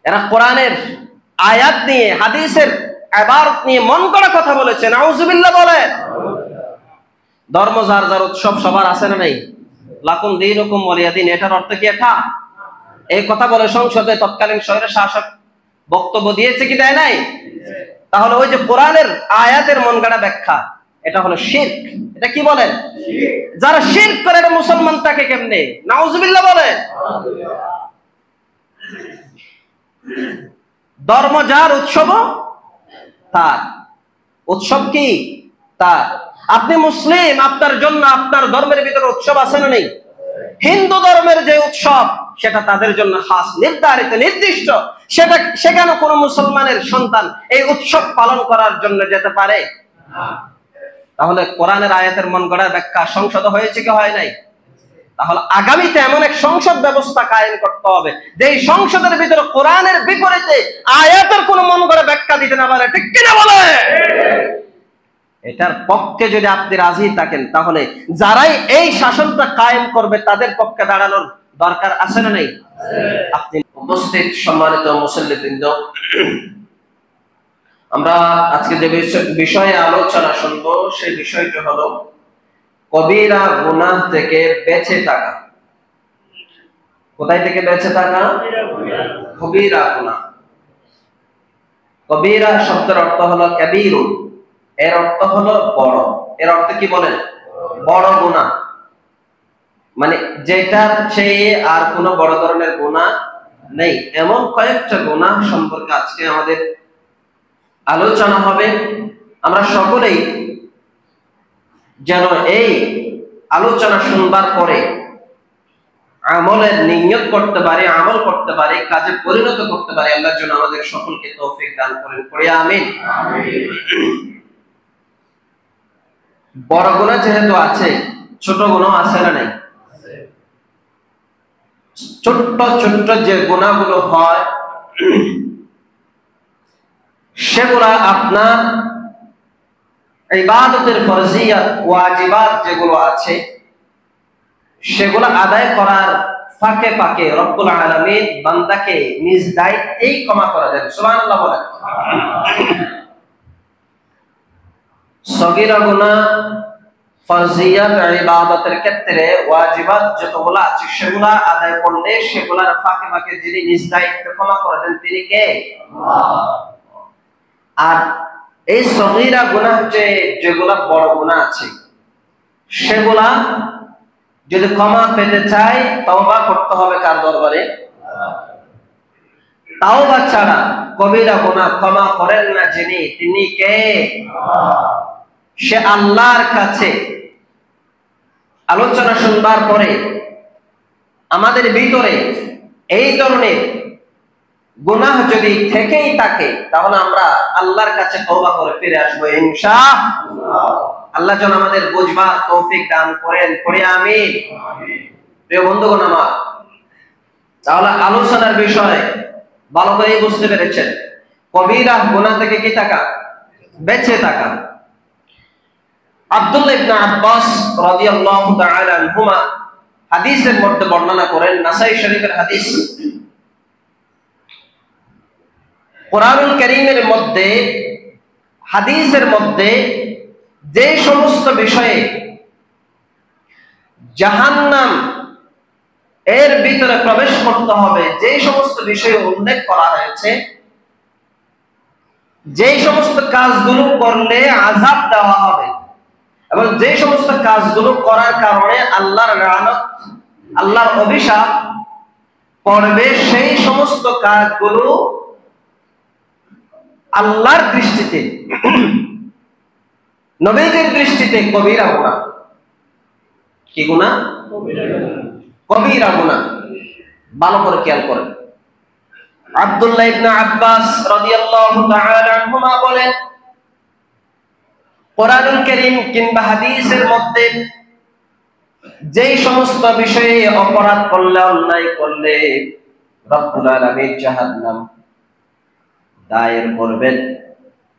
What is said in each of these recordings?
এরা কোরআনের আয়াত নিয়ে, হাদিসের ইবারত নিয়ে মন করা কথা বলেছে। নাউজুবিল্লাহ বলে। ধর্ম যার যার, উৎসব সবার আছে না নাই? লাকুম দীনুকুম ওয়ালিয়া দীন, এটার অর্থ কি এটা? এই কথা বলে সংসদে তৎকালীন স্বৈর শাসক বক্তব্য দিয়েছে কি দেয় নাই? তাহলে ওই যে কোরআনের আয়াতের মন গড়া ব্যাখ্যা, এটা হলো শিরক। এটা কি বলেন? যারা শিরক করে এটা মুসলমান তাকে কেমনে? নাউজুবিল্লাহ বলে। ধর্ম যার, উৎসব তার। উৎসব কি? তার। আপনি মুসলিম, আপনার জন্য আপনার ধর্মের ভিতরে উৎসব আছে না নেই? হিন্দু ধর্মের যে উৎসব সেটা তাদের জন্য খাস, নির্ধারিত, নির্দিষ্ট। সেখানে কোন মুসলমানের সন্তান এই উৎসব পালন করার জন্য যেতে পারে? তাহলে কোরআনের আয়াতের মন গড়া ব্যাখ্যা সংসদ হয়েছে কি হয় নাই? তাহলে আগামীতে এমন এক সংসদ ব্যবস্থা কায়েম করতে হবে যে সংসদের ভিতরে কোরআনের বিপরীতে আয়াতের কোন মন গড়া ব্যাখ্যা দিতে না পারে। ঠিক কিনা বলে? এটার পক্ষে যদি আপনি রাজি থাকেন, তাহলে যারাই এই শাসনটা কায়েম করবে তাদের পক্ষে দাঁড়ানোর দরকার আছে না নেই? আপনি উপস্থিত সম্মানিত মুসল্লিবৃন্দ, আমরা আজকে যে বিষয়ে আলোচনা শুনবো সেই বিষয়টি হলো কবিরা গুনাহ থেকে বেঁচে থাকা। কোথায় থেকে বেঁচে থাকা? কবিরা গুনাহ। কবিরা শব্দের অর্থ হলো কাবীরুন, এর অর্থ হলো বড়। এর অর্থ কি বলেন? বড় গুনাহ, মানে যেটার চেয়ে আর কোনো বড় ধরনের গুনাহ নেই। এমন কয়েকটা গুনাহ সম্পর্কে আজকে আমাদের আলোচনা হবে। আমরা সকলেই যেন এই আলোচনা শুনবার পরে আমলের নিয়ত করতে পারি, আমল করতে পারি, কাজে পরিণত করতে পারি। আল্লাহর জন্য আমাদের সকলকে তৌফিক দান করেন, পড়ি আমিন। বড় গুনাহ যেহেতু আছে, ছোট গুনাহ আছে না নাই? ছোট্ট ছোট্ট যে গুনাহগুলো হয় সেগুলা আপনার ইবাদতের ফরজিয়াত, ওয়াজিবাত যেগুলো আছে সেগুলো আদায় করার ফাঁকে ফাঁকে রব্বুল আলামিন বান্দাকে নিজ দায়িত্বেই ক্ষমা করে দেন। সুবহানাল্লাহ বলেন। সগীরা গুনাহ, ফরজিয়াত, ইবাদতের ক্ষেত্রে ওয়াজিবাত যতগুলো আছে সেগুলো আদায় করলে সেগুলোর ফাঁকে ফাঁকে যিনি নিজ দায়িত্বে ক্ষমা করে দেন তিনি কে? আল্লাহ। আর এই সগীরা গুনাহ যেগুলা বড় গুনাহ আছে সেগুলা যদি ক্ষমা পেতে চাই তওবা করতে হবে কার দরবারে? তাওবা ছাড়া কবিরা গুনাহ ক্ষমা করেন না যিনি, তিনি কে? সে আল্লাহর কাছে। আলোচনা শুনবার পরে আমাদের ভিতরে এই ধরনের গুনাহ যদি থেকেই থাকে তাহলে আমরা আল্লাহর কাছে তওবা করে ফিরে আসবো ইনশাআল্লাহ। আল্লাহ যেন আমাদের বুঝবার তৌফিক দান করেন, পড়ি আমিন। প্রিয় বন্ধুগণ আমার, তাহলে আলোচনার বিষয় ভালো করে বুঝতে পেরেছেন। কবিরা গুনাহ থেকে কি থাকা? বেঁচে থাকা। আব্দুল্লাহ ইবনে আব্বাস রাদিয়াল্লাহু তাআলা আনহুমা হাদিসের মধ্যে বর্ণনা করেন, নাসাই শরীফের হাদিস, কোরআনুল কারীমের মধ্যে, হাদিসের মধ্যে যে সমস্ত বিষয়ে জাহান্নাম এর ভিতরে প্রবেশ করতে হবে, যে সমস্ত বিষয়ে উল্লেখ করা হয়েছে, যে সমস্ত কাজগুলো করলে আযাব দেওয়া হবে এবং যে সমস্ত কাজগুলো করার কারণে আল্লাহর লানত, আল্লাহর অভিশাপ পড়বে, সেই সমস্ত কাজগুলো আল্লাহর দৃষ্টিতে, নবীজির দৃষ্টিতে কবিরা গুনাহ। কি গুনাহ? কবিরা গুনাহ। ভালো করে খেয়াল করেন। আব্দুল্লাহ ইবনে আব্বাস রাদিয়াল্লাহু তাআলা আনহুমা বলেন, কোরআনুল কারীম কিংবা হাদিসের মধ্যে যেই সমস্ত বিষয়ে অপরাধ করলে, অন্যায় করলে রব্বুল আলামিন জাহান্নাম দায়ের করবেন,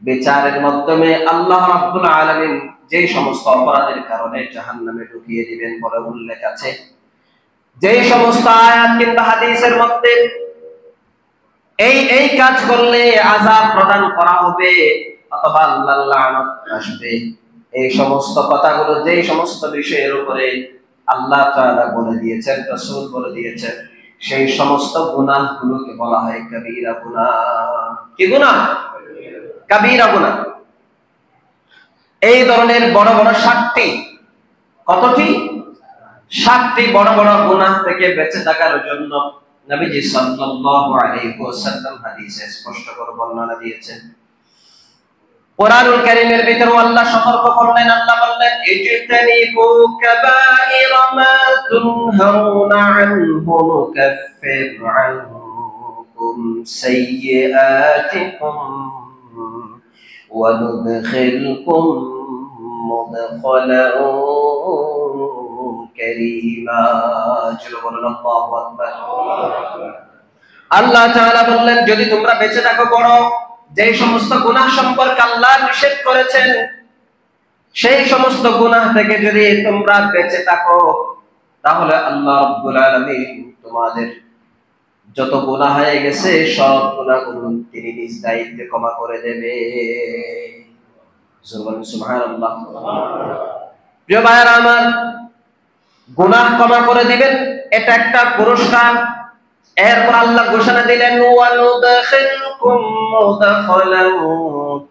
বিচারের মাধ্যমে আল্লাহ রাব্বুল আলামিন যে সমস্ত অপরাধের কারণে জাহান্নামে ঢুকিয়ে দিবেন বলে উল্লেখ আছে। যে সমস্ত আয়াত কিংবা হাদিসের মধ্যে এই কাজ করলে আযাব প্রদান করা হবে অথবা আল্লাহর লানত আসবে। এই সমস্ত কথাগুলো, যে সমস্ত বিষয়ের উপরে আল্লাহ তাআলা বলে দিয়েছেন, রাসূল বলে দিয়েছেন, সেই সমস্ত গুনাহগুলোকে বলা হয় কবিরা গুনাহ। কি গুনাহ? কবিরা গুনাহ। এই ধরনের বড় বড় 7টি, কতটি? 7টি বড় বড় গুনাহ থেকে বেঁচে থাকার জন্য নবীজি সাল্লাল্লাহু আলাইহি ওয়াসাল্লাম হাদিসে স্পষ্ট করে বর্ণনা দিয়েছেন। কুরআনুল কারীমের ভিতরে আল্লাহ সতর্ক করলেন, আল্লাহ বললেন, ইজতানিবু কাবাইরা মা তুনহাউনা আনহু নুকাফির আনকুম সাইয়্যাতিকুম ওয়া নুদখিলকুম মুদখালান কারীমা। আল্লাহু আকবার। আল্লাহ তাআলা বললেন, যদি তোমরা বেঁচে থাকো বড় যে সমস্ত গুনাহ সম্পর্কে আল্লাহ নিষেধ করেছেন, সেই সমস্ত গুনাহ থেকে যদি তোমরা বেঁচে থাকো, তাহলে আল্লাহ রাব্বুল আলামিন তোমাদের যত গুনাহ হয়ে গেছে সব গুনাহগুলো তিনি নিজ দায়িত্বে ক্ষমা করে দেবে। সুবহানাল্লাহ। প্রিয় ভাইরা আমার, গুনাহ ক্ষমা করে দিবেন, এটা একটা পুরস্কার। এরপর আল্লাহ ঘোষণা দিলেন, ওয়া নুদখিলকুম মুদখালান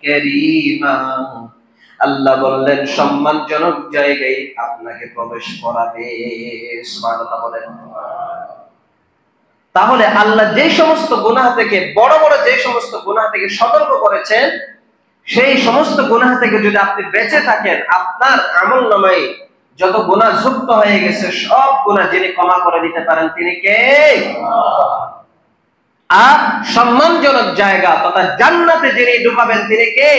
কারীমা। আল্লাহ বললেন, সম্মানজনক জায়গায় আপনাকে প্রবেশ করাবে। সুবহানাল্লাহ বলেন। তাহলে আল্লাহ যে সমস্ত গুনাহ থেকে, বড় বড় যে সমস্ত গুনাহ থেকে সতর্ক করেছেন, সেই সমস্ত গুনাহ থেকে যদি আপনি বেঁচে থাকেন, আপনার আমলনামায় যত গুনাহ যুক্ত হয়ে গেছে সব গুনাহ যিনি ক্ষমা করে দিতে পারেন তিনি কে? আর সম্মানজনক জায়গা তথা জান্নাতে যিনি ঢুকাবেন তিনি কে?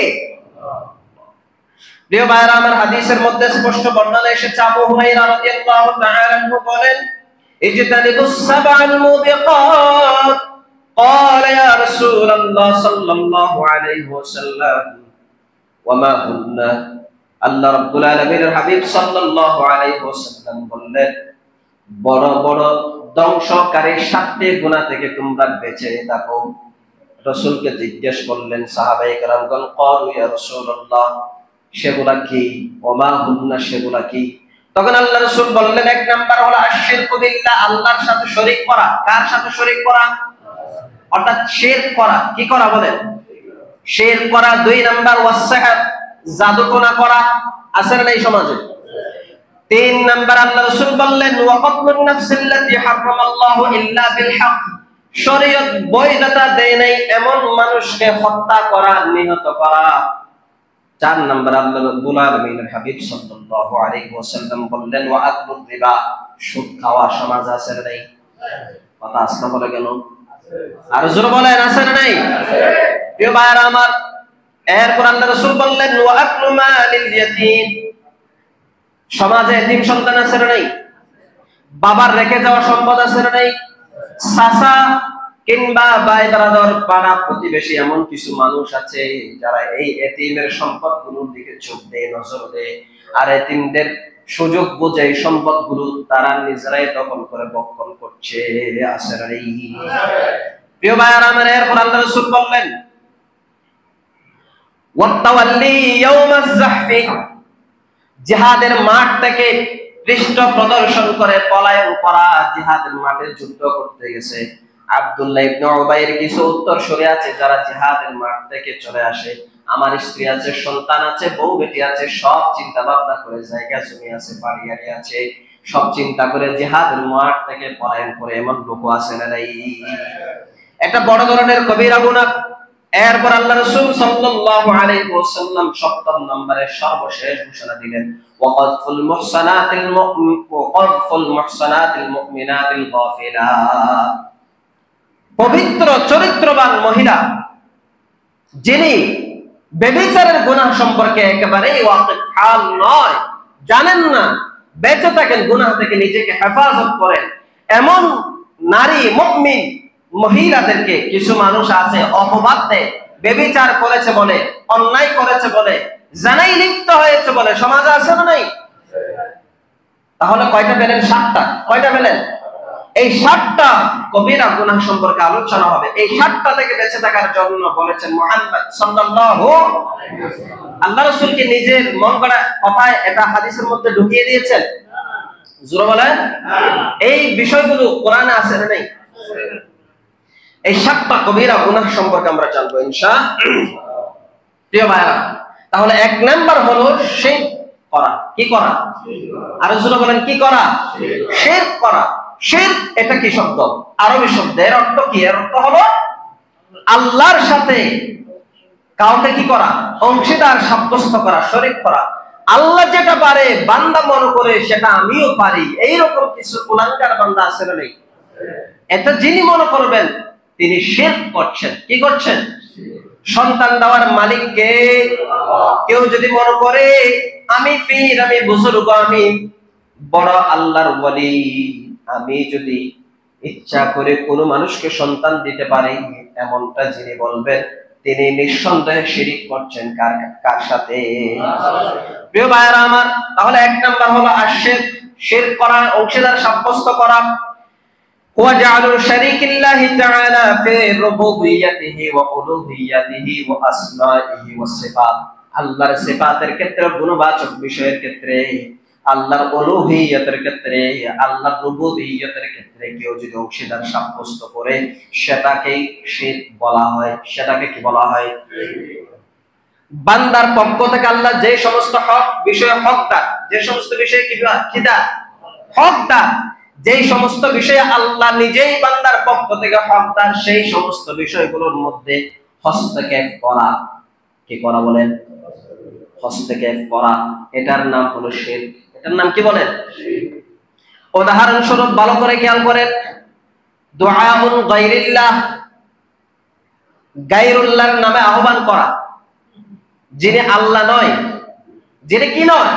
প্রিয় ভাইরা আমার, হাদিসের মধ্যে স্পষ্ট বর্ণনা এসেছে, আবু হুরায়রা রাদিয়াল্লাহু তাআলা আনহু বলেন, ইজতানিবুস সাবআল মুবিকাত। قال يا رسول الله صلى الله عليه وسلم وما هن। আল্লাহ রাব্বুল আলামিনের হাবিব সাল্লাল্লাহু আলাইহি ওয়াসাল্লাম বললেন, বড় বড় ধ্বংসকারী 7টি গুনাহ থেকে তোমরা বেঁচে থাকো। রাসূলকে জিজ্ঞেস করলেন সাহাবায়ে কেরামগণ, ক্বালু ইয়া রাসূলুল্লাহ, সেগুলা কি? ওমা হুন্না, সেগুলা কি? তখন আল্লাহ রাসূল বললেন, এক নাম্বার হলো আশরিকু বিল্লাহ, আল্লাহর সাথে শরীক করা। কার সাথে শরীক করা? অর্থাৎ শিরক করা। কি করা বলেন? শিরক করা। 2 নাম্বার ওয়াসসাহর, জাদুটোনা করা। আছে না এই সমাজে? 3 নাম্বার আল্লাহ রাসূল বললেন, ওয়া কাতলুন নাফসিল্লাতী হারামাল্লাহু ইল্লা বিল হক, শরীয়ত বৈধতা দেয় নাই এমন মানুষকে হত্যা করা, নিহত করা। 4 নাম্বার আল্লাহ রাব্বুল আলামিনের হাবিব সাল্লাল্লাহু আলাইহি ওয়াসাল্লাম বললেন, ওয়া আকলুর রিবা, সুদ খাওয়া সমাজ আছে না নাই? কথা আসতে বলে কেন? আর জোরে বলেন, আছে না নাই? প্রিয় ভাইরা আমার, এরপর আল্লাহ রাসূল বললেন, ওয়া আকলু মালিল ইয়াতীম, সমাজে এতিম সন্তান আছে না নাই? বাবার রেখে যাওয়া সম্পদ আছে না নাই? চাচা কিংবা ভাই ব্রাদার, পাড়া প্রতিবেশী এমন কিছু মানুষ আছে যারা এই এতিমের সম্পদগুলোর দিকে চোখ দেয়, নজর দেয়, আর এতিমদের সুযোগ বুঝে এই সম্পদগুলো তারা নিজেরাই দখল করে বক্ষণ করছে। আছে না নাই? প্রিয় ভাইরা আমার, এরপর আল্লাহ রাসূল বললেন, ওয়াতাওয়াল্লি ইয়াউমাজ যাহফি, জিহাদের মাঠ থেকে পৃষ্ঠ প্রদর্শন করে পলায়ন করা, জিহাদের মাঠে যুদ্ধ করতে গেছে। আব্দুল্লাহ ইবনে উবাইর কিছু উত্তরসূরি আছে যারা জিহাদের মাঠ থেকে চলে আসে, আমার স্ত্রী আছে, সন্তান আছে, বউ বেটি আছে, সব চিন্তা ভাবনা করে, জায়গা জমি আছে, বাড়ি গাড়ি আছে, সব চিন্তা করে জিহাদের মাঠ থেকে পলায়ন করে এমন লোক আছে না নাই? একটা বড় ধরনের কবিরা গুনাহ। এরপর আল্লাহ রাসূল সাল্লাল্লাহু আলাইহি ওয়াসাল্লাম 7 নম্বরে সর্বশেষ ঘোষণা দিলেন, ওয়াকাফুল মুহসানাতিল মুমিনাতিল গাফিলাত, পবিত্র চরিত্রবান মহিলা যিনি ব্যভিচারের গুনাহ সম্পর্কে একেবারেই ওয়াকিফ হাল নয়, জানেন না, বেঁচে থাকেন, গুনাহ থেকে নিজেকে হেফাজত করেন, এমন নারী মুমিন মহিলাদেরকে কিছু মানুষ আছে অপবাদ দেয়, ব্যভিচার করেছে বলে, অন্যায় করেছে বলে, জানাই লিপ্ত হয়েছে বলে, সমাজে আছে না নাই? তাহলে কয়টা পেলেন? 7টা। কয়টা পেলেন? এই 7টা কবিরা গুনাহ সম্পর্কে আলোচনা হবে। এই 7টা থেকে বেঁচে থাকার জন্য বলেছেন মুহাম্মদ সাল্লাল্লাহু আলাইহি ওয়াসাল্লাম। আল্লাহ রাসূল কি নিজের মন গড়া কথায় এটা হাদিসের মধ্যে ঢুকিয়ে দিয়েছেন? জোরে বলেন। এই বিষয়গুলো কোরআনে আছে না নেই? এই 7টা কবিরা গুনাহ সম্পর্কে আমরা জানবো ইনশাআল্লাহ। প্রিয় ভাইরা, তাহলে 1 নাম্বার হলো শিরক করা। কি করা? আর জোরে বলেন, কি করা? শিরক করা। শিরক এটা কি শব্দ? আরবি শব্দ। এর অর্থ কি? এর অর্থ হলো আল্লাহর সাথে কাউকে কি করা? অংশীদার সাব্যস্ত করা, শরীক করা। আল্লাহ যেটা পারে বান্দা মনে করে সেটা আমিও পারি, এইরকম কিছু কুলাঙ্গার বান্দা আছে না নেই? এটা যিনি মনে করবেন তিনি শিরক করছেন। কি করছেন? সন্তান দেওয়ার মালিক কে? কেউ যদি মনে করে আমি পীর, আমি বুজুর্গ, আমি বড় আল্লাহর ওয়ালি, আমি যদি ইচ্ছা করে কোনো মানুষকে সন্তান দিতে পারি, এমনটা যিনি বলবেন তিনি নিঃসন্দেহে শিরক করছেন। কার সাথে? প্রিয় ভাইরা আমার, তাহলে 1 নাম্বার হলো আশিরক, শিরক করা, অংশীদার সাব্যস্ত করা। وَجَعَلُ شَرِيكِ اللَّهِ تَعَالَى فِي رُبُوبِيَّتِهِ وَأُلُوهِيَّتِهِ وَأَسْمَائِهِ وَالصِّفَاتِ। আল্লাহর সিফাতের ক্ষেত্রে, গুণবাচক বিষয়ের ক্ষেত্রে, আল্লাহর উলুহিয়তের ক্ষেত্রে, আল্লাহর রুবুবিয়তের ক্ষেত্রে কেউ যদি অংশীদার সাব্যস্ত করে সেটাকেই শিরক বলা হয়। সেটাকে কি বলা হয়? বান্দার পক্ষ থেকে আল্লাহ যে সমস্ত হক বিষয়ে হকদার, যে সমস্ত বিষয়ে কিদার হকদার, যেই সমস্ত বিষয়ে আল্লাহ নিজেই বান্দার পক্ষ থেকে হকদার, সেই সমস্ত বিষয়গুলোর মধ্যে হস্তক্ষেপ করা। কি করা বলেন? হস্তক্ষেপ করা। এটার নাম হলো শিরক। এটার নাম কি বলেন? উদাহরণস্বরূপ ভালো করে খেয়াল করেন, দুআউন গায়রিল্লাহ, গায়রুল্লাহর নামে আহ্বান করা, যিনি আল্লাহ নয়, যিনি কি নয়?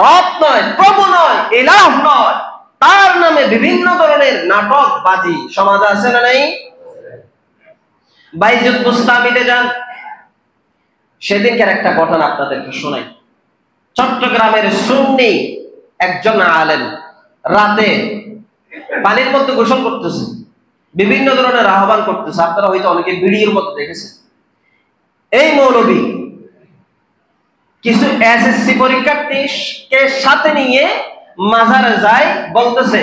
রব নয়, প্রভু নয়, ইলাহ নয়, তার নামে বিভিন্ন ধরনের নাটক বাজি সমাজে আছে না নাই? বাইজুত বুস্তামিতে যান, সেদিনকার একটা ঘটনা আপনাদেরকে শোনাই। চট্টগ্রামের সুন্নি একজন আলেম রাতে পানির মধ্যে গোসল করতেছে, বিভিন্ন ধরনের আহ্বান করতেছে। আপনারা হয়তো অনেকে ভিডিওর মধ্যে দেখেছেন। এই মৌলবী কিছু এসএসসি পরীক্ষার্থীকে সাথে নিয়ে মাজারে যায়, বলতেছে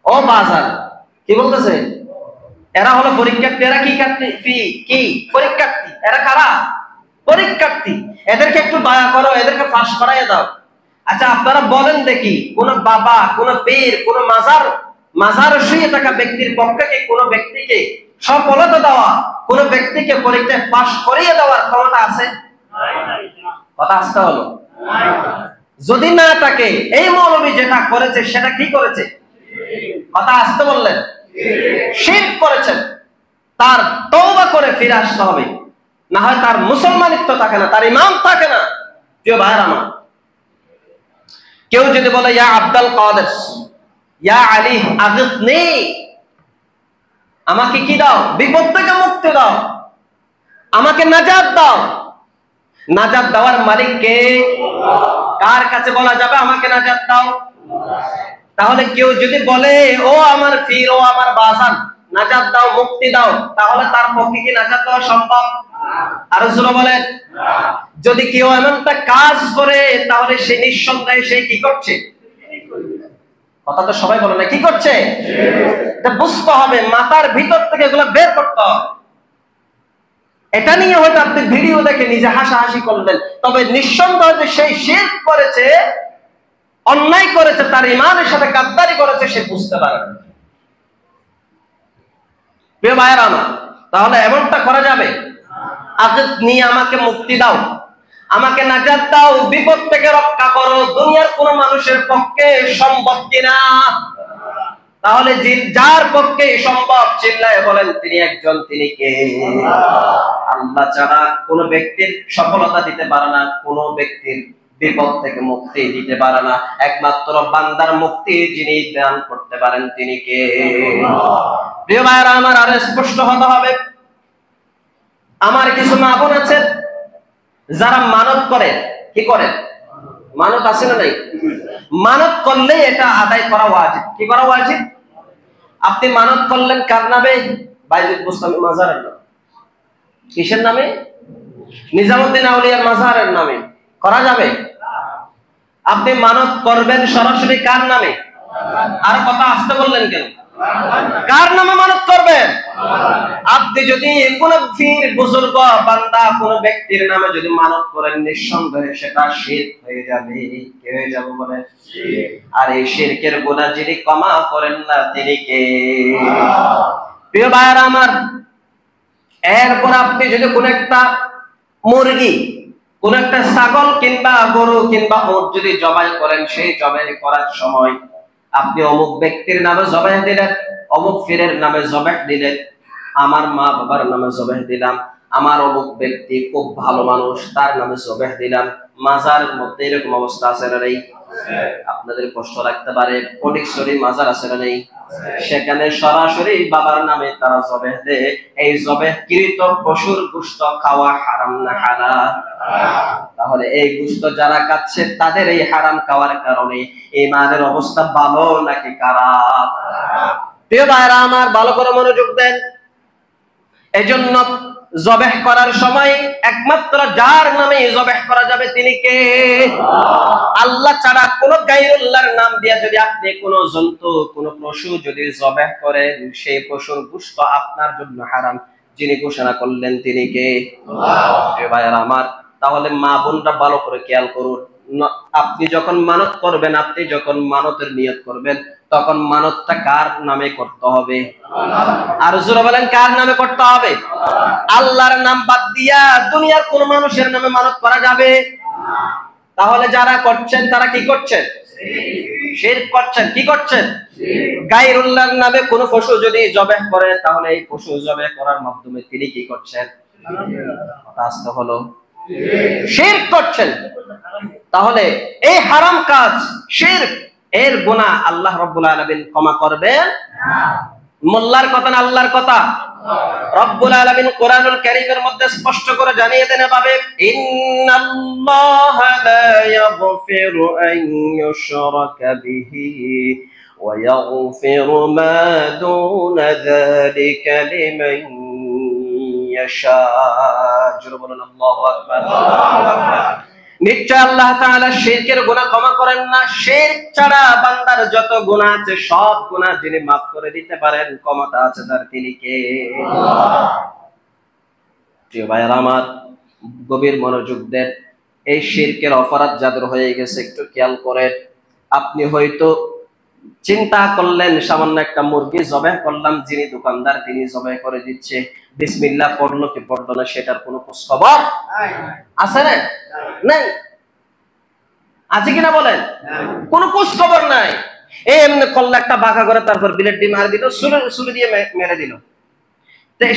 ও বাজার। কি বলতেছে? এরা হলো পরীক্ষার্থী। এরা কি পরীক্ষার্থী? এরা কারা? পরীক্ষার্থী। এদেরকে একটু দয়া করো, এদেরকে পাস করাইয়া দাও। আচ্ছা আপনারা বলেন দেখি, কোন বাবা, কোন পীর, কোন মাজার শুয়ে থাকা ব্যক্তির পক্ষে কি কোন ব্যক্তিকে সফলতা দেওয়া, কোন ব্যক্তিকে পরীক্ষায় পাস করিয়ে দেওয়ার ক্ষমতা আছে? কথা আসতে হলো। যদি না থাকে, এই মৌলবী যেটা করেছে সেটা কি করেছে? কথা আসতে বললেন, শিরক করেছেন। তার তওবা করে ফিরে আসতে হবে, না হয় তার মুসলমানিত্ব থাকে না, তার ইমান থাকে না। প্রিয় ভাইরা আমার, কেউ যদি বলে ইয়া আব্দুল কাদের, ইয়া আলী আগিথনি, আমাকে কি দাও? বিপদ থেকে মুক্তি দাও, আমাকে নাজাত দাও। নাজাত দেওয়ার মালিক কে? কার কাছে বলা যাবে আমাকে নাজাত দাও? তাহলে কেউ যদি বলে ও আমার পীর, ও আমার বাজান, নাজাত দাও, মুক্তি দাও, তাহলে তার পক্ষে কি নাজাত দেওয়া সম্ভব? আর জোরে বলেন। যদি কেউ এমনটা কাজ করে তাহলে সে নিঃসন্দেহে সে কি করছে? কথা তো সবাই বলে না, কি করছে? এটা বুঝতে হবে, মাথার ভিতর থেকে এগুলো বের করতে হবে। এটা নিয়ে হয়তো আপনি ভিডিও দেখে নিজে হাসাহাসি করলেন, তবে নিঃসন্দেহে যে সেই শিরক করেছে, অন্যায় করেছে, তার ইমানের সাথে গাদ্দারি করেছে, সে বুঝতে পারবে। প্রিয় ভাইয়েরা আমার, তাহলে এমনটা করা যাবে? আজ নিয়ে আমাকে মুক্তি দাও, আমাকে নাজাত দাও, বিপদ থেকে রক্ষা করো, দুনিয়ার কোন মানুষের পক্ষে সম্ভব কিনা? তাহলে যার পক্ষে সম্ভব চিল্লায় বলেন তিনি একজন, তিনি কে? আল্লাহ ছাড়া কোন ব্যক্তির সফলতা দিতে পারে না, কোন ব্যক্তির বিপদ থেকে মুক্তি দিতে পারে না। একমাত্র বান্দার মুক্তি যিনি দান করতে পারেন তিনি কে? প্রিয় ভাইরা আমার, আর স্পষ্ট হতে হবে। আমার কিছু মা বোন আছে যারা মানত করে। কি করে? মানত আছে না নাই? মানত করলে এটা আদায় করা ওয়াজিব। কি করা ওয়াজিব? আপনি মানত করলেন কার নামে? বাইজিদ বুস্তামি মাজারের নামে। কিসের নামে? নিজামুদ্দিন আউলিয়ার মাজারের নামে। করা যাবে? আপনি মানত করবেন সরাসরি কার নামে? আর কথা আসতে বললেন কেন? কার নামে মানত করবেন? আপনি যদি কোন পীর বুজুর্গ বান্দা কোন ব্যক্তির নামে যদি মানত করেন, নিঃসন্দেহে সেটা শিরক হয়ে যাবে। কি হয়ে যাবে বলেন? আর এই শিরকের গুনাহ যিনি ক্ষমা করেন না তিনি কে? প্রিয় ভাইরা আমার, এরপর আপনি যদি কোন একটা মুরগি, কোন একটা ছাগল কিংবা গরু কিংবা উট যদি জবাই করেন, সেই জবাই করার সময় আপনি অমুক ব্যক্তির নামে জবাই দিলেন, অমুক পীরের নামে জবাই দিলেন, আমার মা বাবার নামে জবাই দিলাম, আমার অমুক ব্যক্তি খুব ভালো মানুষ তার নামে জবাই দিলাম। মাজারের মধ্যে এরকম অবস্থা আছে না নেই? আপনাদের কষ্ট লাগতে পারে, ফটিকছড়ি মাজার আছে না নেই? সেখানে সরাসরি বাবার নামে তারা জবাই দেয়। এই জবাইকৃত পশুর গোশত খাওয়া হারাম না হালাল? তাহলে এই গোশত যারা খাচ্ছে তাদের এই হারাম খাওয়ার কারণে ঈমানের অবস্থা ভালো নাকি খারাপ? প্রিয় ভাইরা আমার, ভালো করে মনোযোগ দেন। এজন্য জবাহ করার সময় একমাত্র যার নামে জবাহ করা যাবে তিনি কে? আল্লাহ ছাড়া কোন গায়রুল্লাহর নাম দিয়ে যদি আপনি কোন জন্তু কোন পশু যদি জবাহ করেন, সেই পশুর গোশত আপনার জন্য হারাম। যিনি ঘোষণা করলেন তিনি কে? আল্লাহ। ভাইরা আমার, তাহলে মা বোনরা ভালো করে খেয়াল করুন। আপনি যখন মানত করবেন, আপনি যখন মানতের নিয়ত করবেন, তখন মানতটা কার নামে করতে হবে? আর জোরে বলেন, কার নামে করতে হবে? আল্লাহর নাম বাদ দিয়া দুনিয়ার কোন মানুষের নামে মানত করা যাবে? তাহলে যারা করছেন তারা কি করছেন? শিরক করছেন। কি করছেন? গায়রুল্লাহর নামে কোন পশু যদি জবাহ করে, তাহলে এই পশু জবাহ করার মাধ্যমে তিনি কি করছেন? কথা হলো, শিরক করছেন। তাহলে এই হারাম কাজ শিরক, এর গুনাহ আল্লাহ রাব্বুল আলামিন ক্ষমা করবেন না। মোল্লার কথা না আল্লাহর কথা? রব্বুল আলামিন কোরআনুল কারীমের মধ্যে স্পষ্ট করে জানিয়ে দেন এভাবে, ইন্নাল্লাহা লা ইয়াগফিরু আন ইউশরাকা বিহি ওয়া ইয়াগফিরু মা দুনা যালিকা লিমান ইয়াশা। জোরে বলুন আল্লাহু আকবার। নিশ্চয় আল্লাহ তাআলা শিরকের গুনাহ ক্ষমা করেন না। শিরক ছাড়া বান্দার যত গুনাহ আছে সব গুনাহ যিনি মাফ করে দিতে পারেন, ক্ষমতা আছে তার, তিনি কে? আল্লাহ। প্রিয় ভাইরা আমার, গভীর মনোযোগ দেন। এই শিরকের অপরাধ যাদের হয়ে গেছে একটু খেয়াল করেন। আপনি হয়তো চিন্তা করলেন সামান্য একটা মুরগি জবাই করলাম, যিনি দোকানদার তিনি জবাই করে দিচ্ছে, বিসমিল্লাহ পড়লো কি পড়লো না সেটার কোনো খোঁজ খবর আছে না? নাই। আছে কিনা বলেন? কোনো খোঁজ খবর নাই। এমনি করলে একটা বাঁকা করে তারপর বিলেট দিয়ে মার দিল, ছুরি দিয়ে মেরে দিল।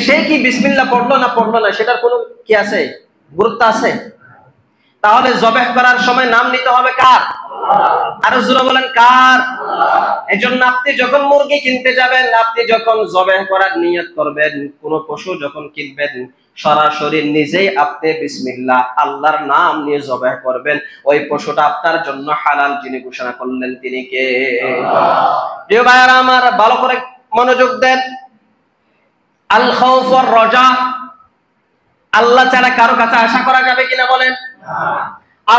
সে কি বিসমিল্লাহ পড়লো না পড়লো না সেটার কোনো কি আছে? গুরুত্ব আছে? তাহলে জবাহ করার সময় নাম নিতে হবে কার? আরো জোরে বলেন, কার? এজন্য আপনি যখন মুরগি কিনতে যাবেন, আপনি যখন জবাহ করার নিয়ত করবেন, কোন পশু যখন কিনবেন, সরাসরি নিজেই আপনি বিসমিল্লাহ আল্লাহর নাম নিয়ে জবাহ করবেন। ওই পশুটা আপনার জন্য হালাল। যিনি ঘোষণা করলেন তিনি কে? প্রিয় ভাইরা আমার, ভালো করে মনোযোগ দেন। আল খাউফ ওয়ার রাজা, আল্লাহ ছাড়া কারো কাছে আশা করা যাবে কিনা বলেন?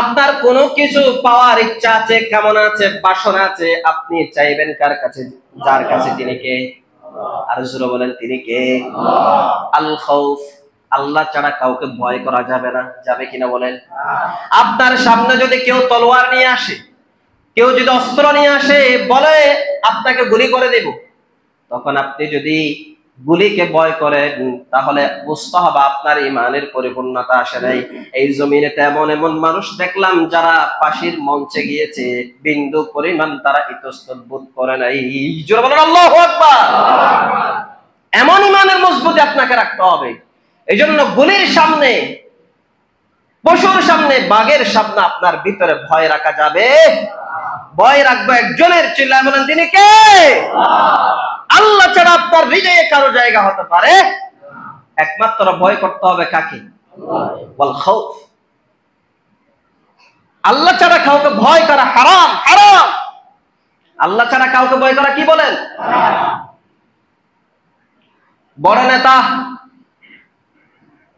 আপনার কোনো কিছু পাওয়ার ইচ্ছা আছে, কামনা আছে, বাসনা আছে, আপনি চাইবেন কার কাছে? যার কাছে, তিনি কে? আর জোরে বলেন, তিনি কে? আল খাউফ, আল্লাহ ছাড়া কাউকে ভয় করা যাবে না। যাবে কিনা বলেন? আপনার সামনে যদি কেউ তলোয়ার নিয়ে আসে, কেউ যদি অস্ত্র নিয়ে আসে, বলে আপনাকে গুলি করে দেব, তখন আপনি যদি গুলিকে ভয় করেন, তাহলে বুঝতে হবে আপনার ঈমানের পরিপূর্ণতা আসে নাই। এই জমিনে এমন এমন মানুষ দেখলাম যারা ফাঁসির মঞ্চে গিয়েছে, বিন্দু পরিমাণ তারা ইতস্তত বোধ করে নাই। জোরে বলেন আল্লাহু আকবার। এমন ঈমানের মজবুতি আপনাকে রাখতে হবে। এই জন্য গুলির সামনে, পশুর সামনে, বাঘের সামনে আপনার ভিতরে ভয় রাখা যাবে? ভয় রাখবো একজনের, চিল্লায় বলেন তিনি কে? আল্লাহ ছাড়া আপনার হৃদয়ে কারো জায়গা হতে পারে? একমাত্র ভয় করতে হবে কাকে? ওয়াল খাউফ। আল্লাহ ছাড়া কাউকে ভয় করা হারাম, হারাম। আল্লাহ ছাড়া কাউকে ভয় করা কি বলেন? বড় নেতা,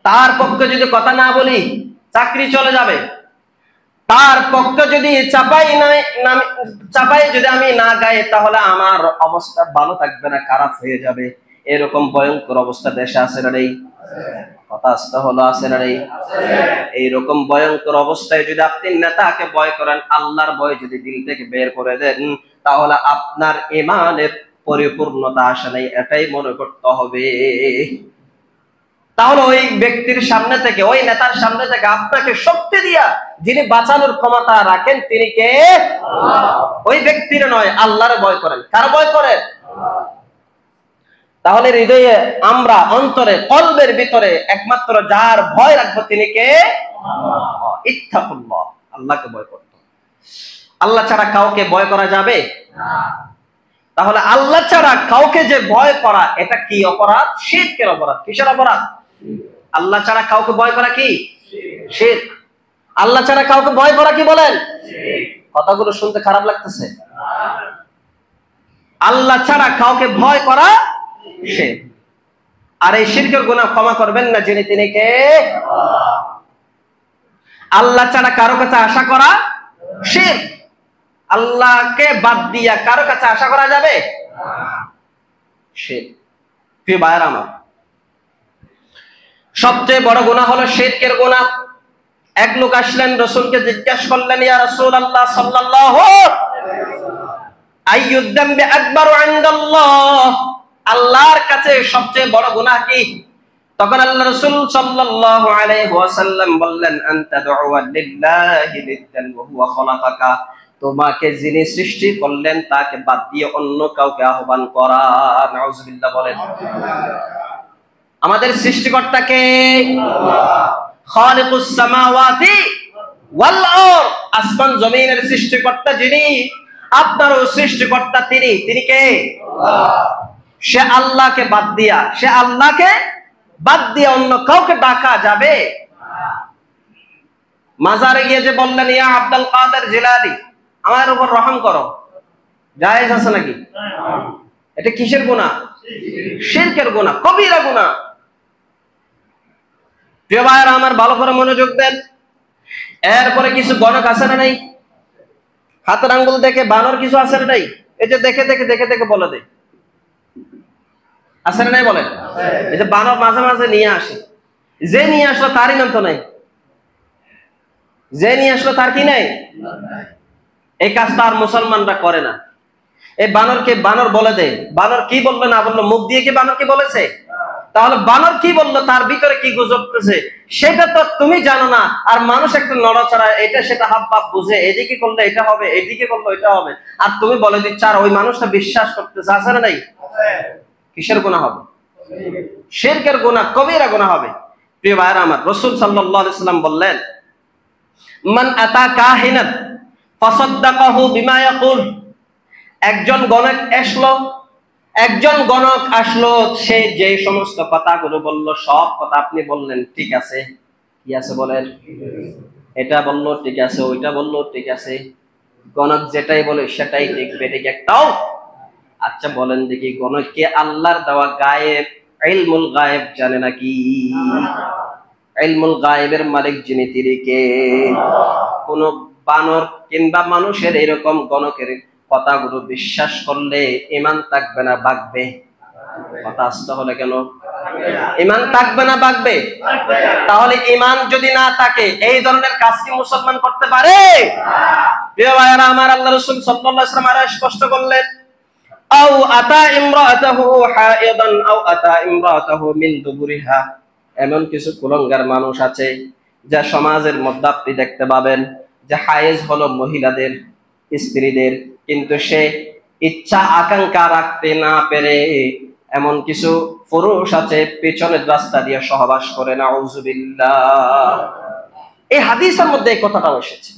তার পক্ষে যদি কথা না বলি চাকরি চলে যাবে, তার পক্ষে যদি চাপাই যদি আমি না গাই তাহলে আমার অবস্থা ভালো থাকবে না, খারাপ হয়ে যাবে। এরকম ভয়ঙ্কর অবস্থা দেশে আছে না নেই? কথা আসতে হলো, আছে না নেই? এইরকম ভয়ঙ্কর অবস্থায় যদি আপনি নেতাকে ভয় করেন, আল্লাহর ভয় যদি দিল থেকে বের করে দেন, তাহলে আপনার ঈমানের পরিপূর্ণতা আসে নাই, এটাই মনে করতে হবে। তাহলে ওই ব্যক্তির সামনে থেকে, ওই নেতার সামনে থেকে আপনাকে শক্তি দিয়া যিনি বাঁচানোর ক্ষমতা রাখেন তিনি কে? ওই ব্যক্তির নয়, আল্লাহর ভয় করেন। কার ভয় করেন? তাহলে হৃদয়ে আমরা, অন্তরে, কলবের ভিতরে একমাত্র যার ভয় রাখবো তিনি কে? ইত্তাকুল্লাহ, আল্লাহকে ভয় করতে। আল্লাহ ছাড়া কাউকে ভয় করা যাবে না। তাহলে আল্লাহ ছাড়া কাউকে যে ভয় করা, এটা কি অপরাধ? শিরকের অপরাধ। কিসের অপরাধ? আল্লাহ ছাড়া কাউকে ভয় করা কি? শিরক। আল্লাহ ছাড়া কাউকে ভয় করা কি বলেন? কথাগুলো শুনতে খারাপ লাগতেছে? আল্লাহ ছাড়া কাউকে ভয় করা শিরক। আর এই শিরকের গুনাহ ক্ষমা করবেন না যিনি, তিনি কে? আল্লাহ ছাড়া কারো কাছে আশা করা শিরক। আল্লাহকে বাদ দিয়া কারো কাছে আশা করা যাবে? শিরক। প্রিয় ভাইরা আমার, সবচেয়ে বড় গুনাহ হলো শিরকের গুনাহ। এক লোক আসলেন, রাসূলকে জিজ্ঞাসা করলেন, ইয়া রাসূলুল্লাহ সাল্লাল্লাহু আইয়ুদ যামবি আকবারু ইনদাল্লাহ, আল্লাহর কাছে সবচেয়ে বড় গুনাহ কি? তখন আল্লাহ রাসূল সাল্লাল্লাহু আলাইহি ওয়াসাল্লাম বললেন, আনতা দুআ লিল্লাহি নিদ্দান ওয়া হুয়া খালাকাকা, তোমাকে যিনি সৃষ্টি করলেন তাকে বাদ দিয়ে অন্য কাউকে আহ্বান করা। নাউজুবিল্লাহ বলেন। আমাদের সৃষ্টিকর্তা কে? খালিকুস সামাওয়াতি ওয়াল আরদ, আসমান জমিনের সৃষ্টিকর্তা যিনি, আপনারও সৃষ্টিকর্তা তিনি। তিনি কে? সে আল্লাহকে বাদ দিয়া অন্য কাউকে ডাকা যাবে? মাজারে গিয়ে যে বললেন, ইয়া আব্দুল কাদের জিলানী, আমার উপর রহম করো, জায়েজ আছে নাকি? এটা কিসের গুনাহ? শিরকের গুনাহ, কবিরা গুনাহ। প্রিয় ভাইরা আমার, ভালো করে মনোযোগ দেন। এরপরে কিছু গণক আছে না নাই? হাতের আঙ্গুল দেখে বানর কিছু আছে না নাই? এই যে দেখে দেখে দেখে দেখে বলে দেয়, আছে না নাই? বলেন। এই যে বানর মাঝে মাঝে নিয়ে আসে, যে নিয়ে আসলো তারই নাম তো নাই। যে নিয়ে আসলো তার কি নাই? এই কাজটা আর মুসলমানরা করে না। এই বানরকে বানর বলে দেয়। বানর কি বললো না বললো, মুখ দিয়ে কি বানর কি বলেছে? তাহলে বানর কি বললো, তার ভিতরে কি গুজবতেছে সেটা তো তুমি জানো না। আর মানুষ একটা নড়াচড়া, এটা সেটা হাব ভাব বুঝে, এদিকে করলে এটা হবে, এদিকে করলে এটা হবে, আর তুমি বলে দিচ্ছ, আর ওই মানুষটা বিশ্বাস করতেছে। আছে না নাই? কিসের গুনাহ হবে? শিরকের গুনাহ, কবিরা গুনাহ হবে। প্রিয় ভাইরা আমার, রাসূল সাল্লাল্লাহু আলাইহি ওয়াসাল্লাম বললেন, মান আতা কাহিনাত ফাসাদ্দাকাহু বিমা ইয়াকুল, একজন গণক আসলো, সে যে সমস্ত কথাগুলো বলল সব কথা আপনি বললেন ঠিক আছে, কি আছে বলেন? এটা বললো ঠিক আছে, ওইটা বললো ঠিক আছে। গণক যেটাই বলে সেটাই দেখবে, ঠিক একটাও। আচ্ছা বলেন দেখি, গণক কে আল্লাহর দেওয়া গায়েব, ইলমুল গায়েব জানে নাকি? ইলমুল গায়েবের মালিক যিনি, তিনি কে? কোন বানর কিংবা মানুষের এরকম গণকের কথাগুলো বিশ্বাস করলে ঈমান থাকবে না বাগবে? কথা আসতে হলে কেন? ঈমান থাকবে না বাগবে? তাহলে ঈমান যদি না থাকে, এই ধরনের কাজ কি মুসলমান করতে পারে? প্রিয় ভাইরা আমার, আল্লাহ রাসূল সাল্লাল্লাহু আলাইহি ওয়াসাল্লাম আরো স্পষ্ট করলেন, আও আতা ইমরাতাহু হাইদান আও আতা ইমরাতাহু মিন দুবুরিহা, এমন কিছু কুলাঙ্গার মানুষ আছে যা সমাজের মধ্যে আপনি দেখতে পাবেন যে হায়েজ হলো মহিলাদের, স্ত্রীদের, কিন্তু সে ইচ্ছা আকাঙ্ক্ষা রাখতে না পেরে এমন কিছু পুরুষ আছে পেছনের রাস্তা দিয়ে সহবাস করে। নাউজুবিল্লাহ। এই হাদিসের মধ্যে এই কথাটা এসেছে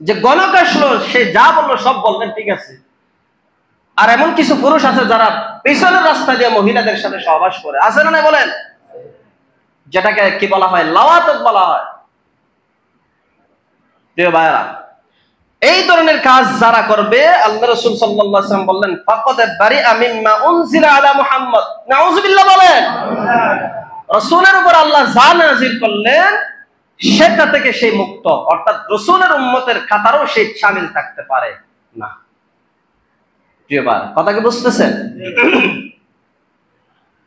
যে গণক আসলো, সে যা বললো সব বললেন ঠিক আছে, আর এমন কিছু পুরুষ আছে যারা পেছনের রাস্তা দিয়ে মহিলাদের সাথে সহবাস করে। আছে না নাই বলেন? যেটাকে কি বলা হয়? লাওয়াত বলা হয়। প্রিয় ভাইরা, এই ধরনের কাজ যারা করবে আল্লাহ রাসূল সাল্লাল্লাহু আলাইহি ওয়াসাল্লাম বললেন ফাকাদ বারিআ মিম্মা উনজিলা আলা মুহাম্মদ। নাউযুবিল্লাহ বলেন। রাসূলের উপর আল্লাহ যা নাযিল করলেন সেটা থেকে সে মুক্ত, অর্থাৎ রাসূলের উম্মতের খাতারও সে শামিল থাকতে পারে না। প্রিয় ভাই, কথা কি বুঝতেছেন?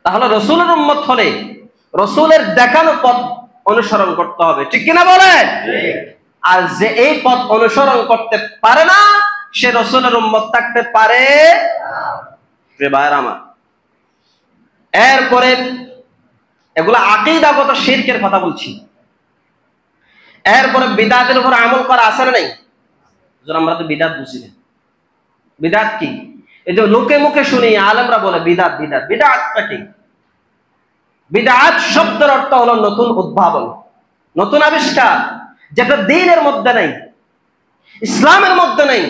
তাহলে রাসূলের উম্মত হলে রাসূলের দেখানো পথ অনুসরণ করতে হবে, ঠিক কিনা বলেন? আর যে এই পথ অনুসরণ করতে পারে না সে রাসূলের উম্মত থাকতে পারে প্রিয় ভাইরা আমার। এরপরে এগুলা আকীদাগত শিরকের কথা বলছি। এরপরে বিদআতের উপর আমল করা আছে না নাই? যেন আমরা তো বিদআত বুঝি না। বিদআত কি? এই যে লোকে মুখে শুনি আলেমরা বলে বিদআত বিদআত। বিদআতটা কি? বিদআত শব্দের অর্থ হলো নতুন উদ্ভাবন, নতুন আবিষ্কার, যেটা দ্বীনের মধ্যে নাই, ইসলামের মধ্যে নাই।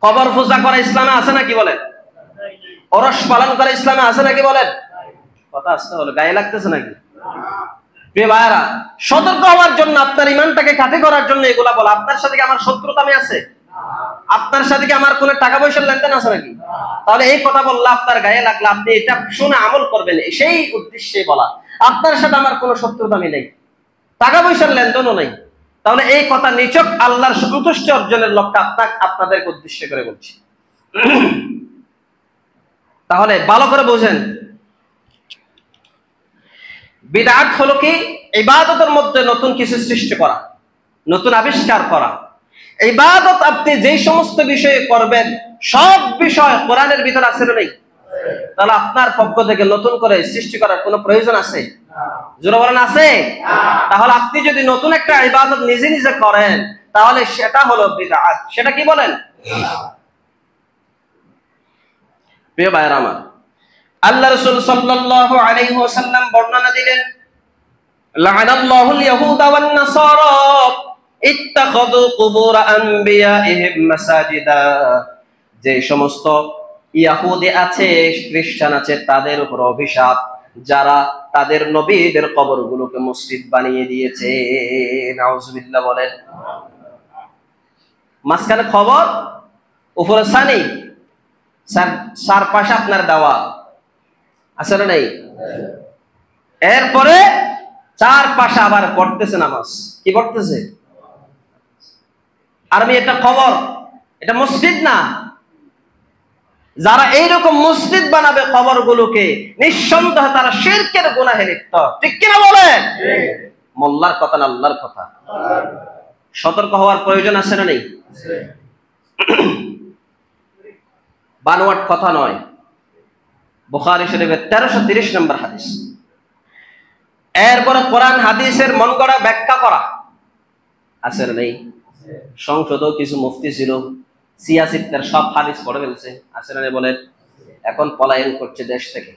কবর পূজা করা ইসলামে আছে নাকি বলেন? ওরস পালন করা ইসলামে আছে নাকি বলেন? কথা আসতে হলো, গায়ে লাগতেছে নাকি? প্রিয় ভাইরা, সতর্ক হওয়ার জন্য, আপনার ইমানটাকে খাঁটি করার জন্য এগুলা বলা। আপনার সাথে কি আমার শত্রুতা আছে? আপনার সাথে কি আমার কোনো টাকা পয়সার লেনদেন আছে নাকি? তাহলে এই কথা বললে আপনার গায়ে লাগলে আপনি এটা শুনে আমল করবেন, সেই উদ্দেশ্যে বলা। আপনার সাথে আমার কোনো শত্রুতা নেই, টাকা পয়সার লেনদেনও নেই। তাহলে এই কথা নিছক আল্লাহর সন্তুষ্টি অর্জনের লক্ষ্যে আপনাদেরকে উদ্দেশ্য করে বলছি। তাহলে ভালো করে বোঝেন, বিদআত হলো কি? ইবাদতের মধ্যে নতুন কিছু সৃষ্টি করা, নতুন আবিষ্কার করা। ইবাদত আপনি যেই সমস্ত বিষয়ে করবেন সব বিষয় কোরআনের ভিতরে আছে না নেই? তাহলে আপনার পক্ষ থেকে নতুন করে সৃষ্টি করার কোনো প্রয়োজন আছে? জোরে বলেন আছে? তাহলে আপনি যদি নতুন একটা ইবাদত নিজে নিজে করেন তাহলে সেটা হলো বিদআত। সেটা কি বলেন? প্রিয় ভাইরা আমার, আল্লাহ রাসূল সাল্লাল্লাহু আলাইহি ওয়াসাল্লাম বর্ণনা দিলেন, লা'নাল্লাহুল ইয়াহুদা ওয়ান নাসারা ইত্তাখাযু কুবুর আনবিয়াইহিম মাসাজিদা। যে সমস্ত ইহুদি আছে, খ্রিস্টান আছে, তাদের উপর অভিশাপ যারা তাদের নবীদের কবরগুলোকে মসজিদ বানিয়ে দিয়েছে। নাউজুবিল্লাহ বলেন। মাঝখানে খবর, উপরে সানি, চার পাশে আপনার দেওয়া আছে না নাই? এরপরে চার পাশে আবার পড়তেছে নামাজ। কি পড়তেছে? আর এটা খবর, এটা মসজিদ না। যারা এইরকম মসজিদ বানাবে কবরগুলোকে, নিঃসন্দেহে তারা শিরকের গুনাহে লিপ্ত, ঠিক কিনা বলেন? মোল্লার কথা না আল্লাহর কথা। সতর্ক হওয়ার প্রয়োজন আছে না নেই? বানোয়াট কথা নয়। বুখারী শরীফের 1330 নম্বর হাদিস। এরপরে কোরআন হাদিসের মন গড়া ব্যাখ্যা করা আছে না নেই? সংসদেও কিছু মুফতি ছিল, সিয়াসিত্তার সব হাদিস পড়ে ফেলছে, আছে না নেই বলেন? এখন পলায়ন করছে দেশ থেকে।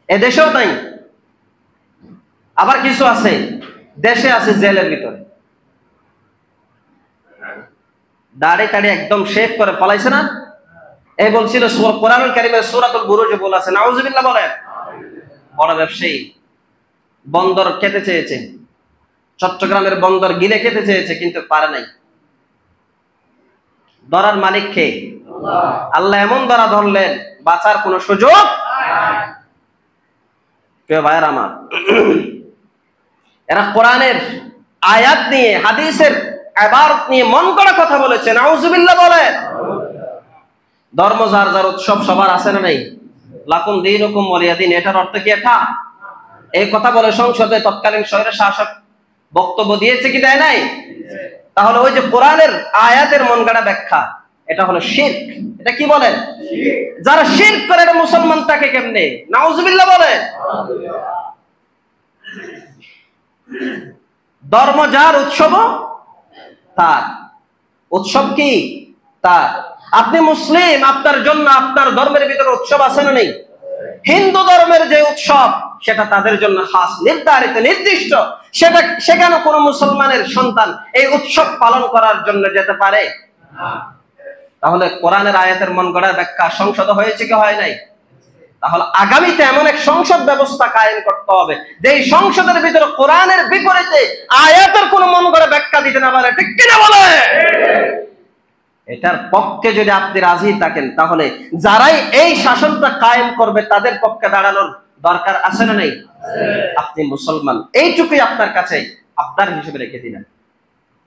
এ দেশেও তাই। আবার কিছু আছে দেশে আছে জেলের ভিতরে, দাড়ি টাড়ি একদম শেভ করে পলাইছে না? এই বলছিল কোরআনুল কারীমের সূরাতুল বুরুজে বলা আছে। নাউজুবিল্লাহ বলেন। বড় ব্যবসায়ী বন্দর খেতে চেয়েছে, চট্টগ্রামের বন্দর গিলে খেতে চেয়েছে, কিন্তু পারে নাই। ধরার মালিক কে? আল্লাহ এমন ধরা ধরলেন বাঁচার কোন সুযোগ প্রিয় ভাইয়ের আমার। এরা কোরআনের আয়াত নিয়ে, হাদিসের ইবারত নিয়ে মন করা কথা বলেছে। নাউজুবিল্লাহ বলেন। ধর্ম যার যার, উৎসব সবার আছে না নাই? লাকুম দীনুকুম ওয়ালিয়া দীন, এটার অর্থ কি এটা? এই কথা বলে সংসদে তৎকালীন স্বৈর শাসক বক্তব্য দিয়েছে কি দেয় নাই? তাহলে ওই যে কোরআনের আয়াতের মন গড়া ব্যাখ্যা, এটা হলো শিরক। এটা কি বলেন? যারা শিরক করে এটা মুসলমান তাকে কেমনে? নাউজুবিল্লাহ বলেন। ধর্ম যার, উৎসব তার। উৎসব কি? তার। আপনি মুসলিম, আপনার জন্য আপনার ধর্মের ভিতরে উৎসব আছে না নেই? হিন্দু ধর্মের যে উৎসব সেটা তাদের জন্য খাস, নির্ধারিত, নির্দিষ্ট। সেখানে কোন মুসলমানের সন্তান এই উৎসব পালন করার জন্য যেতে পারে? তাহলে কোরআনের আয়াতের মন গড়া ব্যাখ্যা সংসদ হয়েছে কি হয় নাই? তাহলে আগামীতে এমন এক সংসদ ব্যবস্থা কায়েম করতে হবে যে এই সংসদের ভিতরে কোরআনের বিপরীতে আয়াতের কোনো মন করে ব্যাখ্যা দিতে না পারে, ঠিক কিনা বলে? এটার পক্ষে যদি আপনি রাজি থাকেন তাহলে যারাই এই শাসনটা কায়েম করবে তাদের পক্ষে দাঁড়ানোর দরকার আছে না নেই? আপনি মুসলমান, এইটুকুই আপনার কাছে আপনার হিসেবে রেখে দিলাম,